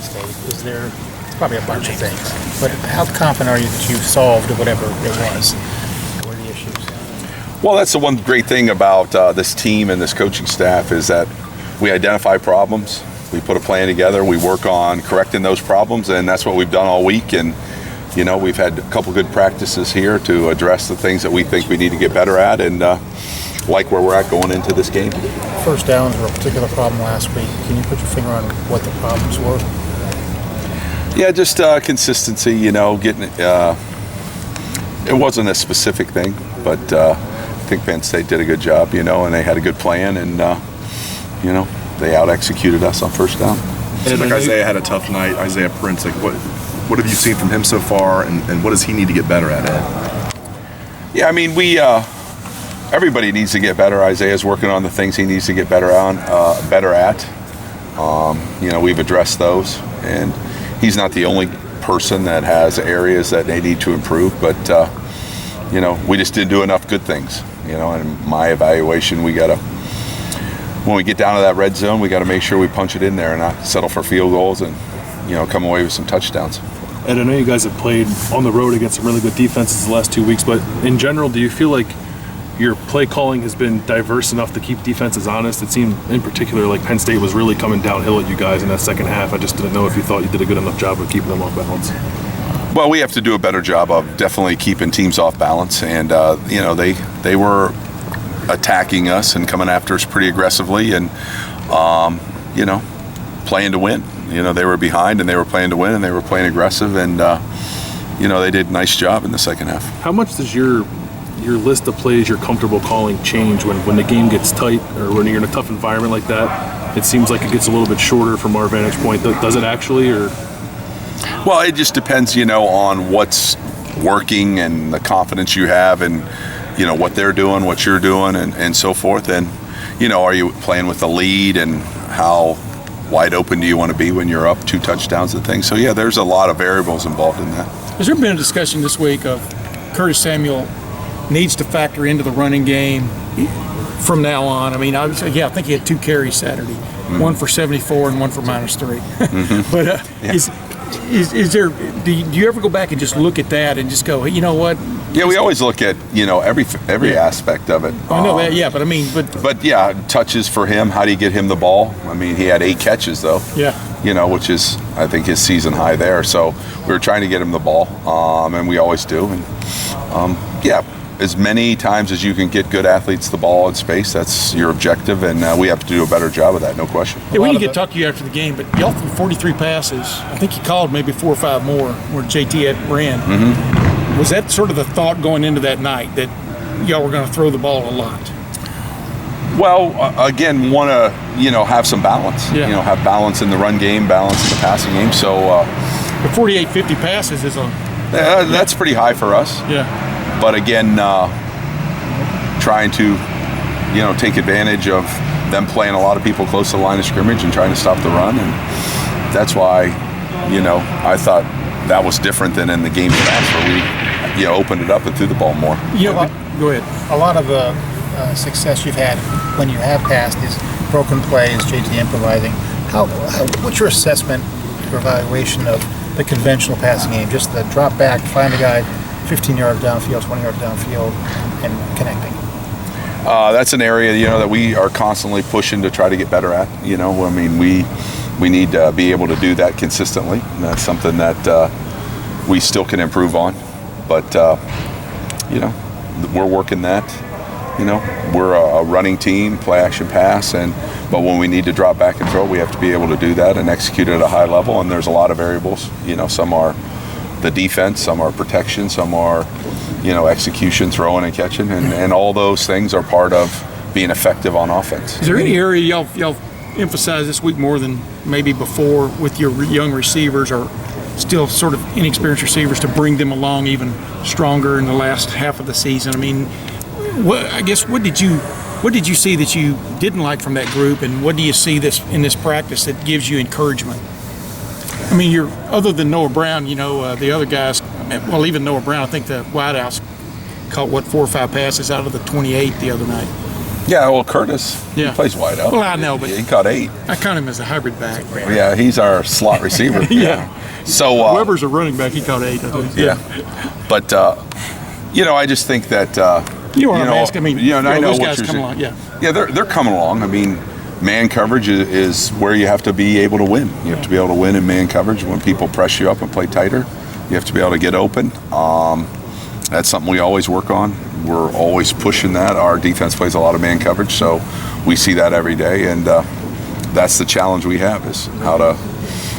State? Is there, it's probably a bunch of things, but how confident are you that you solved whatever it was? What are the issues? Well, that's the one great thing about this team and this coaching staff is that we identify problems, we put a plan together, we work on correcting those problems, and that's what we've done all week. And you know, we've had a couple good practices here to address the things that we think we need to get better at, and like where we're at going into this game. First downs were a particular problem last week. Can you put your finger on what the problems were? Yeah, just consistency, you know, getting it wasn't a specific thing, but I think Penn State did a good job, you know, and they had a good plan, and you know, they out-executed us on first down. It seemed like Isaiah had a tough night. Isaiah Prince, like what have you seen from him so far, and what does he need to get better at, Ed? Yeah, I mean, everybody needs to get better. Isaiah's working on the things he needs to get better at. You know, we've addressed those, and he's not the only person that has areas that they need to improve, but you know, we just didn't do enough good things. You know, and in my evaluation, when we get down to that red zone, we got to make sure we punch it in there and not settle for field goals, and you know, come away with some touchdowns. And I know you guys have played on the road against some really good defenses the last 2 weeks, but in general, do you feel like your play calling has been diverse enough to keep defenses honest? It seemed in particular like Penn State was really coming downhill at you guys in that second half. I just didn't know if you thought you did a good enough job of keeping them off balance. Well, we have to do a better job of definitely keeping teams off balance, and you know, they were attacking us and coming after us pretty aggressively, and you know, playing to win. You know, they were behind and they were playing to win, and they were playing aggressive, and you know, they did a nice job in the second half. How much does your list of plays you're comfortable calling change when the game gets tight, or when you're in a tough environment like that? It seems like it gets a little bit shorter from our vantage point. Does it actually, or? Well, it just depends, you know, on what's working and the confidence you have, and you know, what they're doing, what you're doing, and so forth. And you know, are you playing with the lead, and how wide open do you want to be when you're up 2 touchdowns and things? So yeah, there's a lot of variables involved in that. Has there been a discussion this week of Curtis Samuel needs to factor into the running game from now on? I mean, I think he had 2 carries Saturday, one for 74 and one for -3. But is there? Do you ever go back and just look at that and just go, hey, you know what? Yeah, we always look at, you know, every aspect of it. I know that, yeah, but I mean, but yeah, touches for him. How do you get him the ball? I mean, he had 8 catches though. Yeah. You know, which is, I think, his season high there. So we were trying to get him the ball, and we always do. And yeah, as many times as you can get good athletes the ball in space, that's your objective, and we have to do a better job of that, no question. Yeah, we didn't get to talk to you after the game, but y'all threw 43 passes. I think you called maybe 4 or 5 more where JT had ran. Was that sort of the thought going into that night, that y'all were going to throw the ball a lot? Well, again, want to, you know, have some balance. Yeah. You know, have balance in the run game, balance in the passing game. So the 48, 50 passes is a... that's pretty high for us. Yeah. But again, trying to, you know, take advantage of them playing a lot of people close to the line of scrimmage and trying to stop the run. And that's why, you know, I thought that was different than in the game past, where we, you know, opened it up and threw the ball more. Yeah, go ahead. A lot of the success you've had when you have passed is broken plays, JT improvising. What's your assessment, your evaluation of the conventional passing game? Just the drop back, find a guy 15 yards downfield, 20 yards downfield, and connecting. That's an area, you know, that we are constantly pushing to try to get better at. You know, I mean, we need to be able to do that consistently. And that's something that we still can improve on. But, you know, we're working that. You know, we're a running team, play action pass, but when we need to drop back and throw, we have to be able to do that and execute at a high level. And there's a lot of variables. You know, some are the defense, some are protection, some are, you know, execution, throwing and catching, and all those things are part of being effective on offense. Is there any area y'all emphasize this week more than maybe before with your young receivers, or still sort of inexperienced receivers, to bring them along even stronger in the last half of the season? I mean, what did you see that you didn't like from that group, and what do you see in this practice that gives you encouragement? I mean, other than Noah Brown, you know, the other guys, well, even Noah Brown, I think the wideouts caught 4 or 5 passes out of the 28 the other night. Yeah, well, Curtis, Yeah. he plays wide out. Well, I know, but he caught 8. I count him as a hybrid back. Yeah, he's our slot receiver. Yeah. So Weber's a running back. He caught 8. I think. yeah, but I just think that You know what I'm asking? I mean, and I know those what guys you're come saying. along. Yeah. Yeah, they're coming along. I mean, man coverage is where you have to be able to win. You have to be able to win in man coverage when people press you up and play tighter. You have to be able to get open. That's something we always work on. We're always pushing that. Our defense plays a lot of man coverage, so we see that every day, and that's the challenge we have, is how to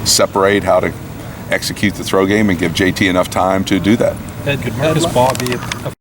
separate, how to execute the throw game and give JT enough time to do that. Ed, could Marcus Baugh be a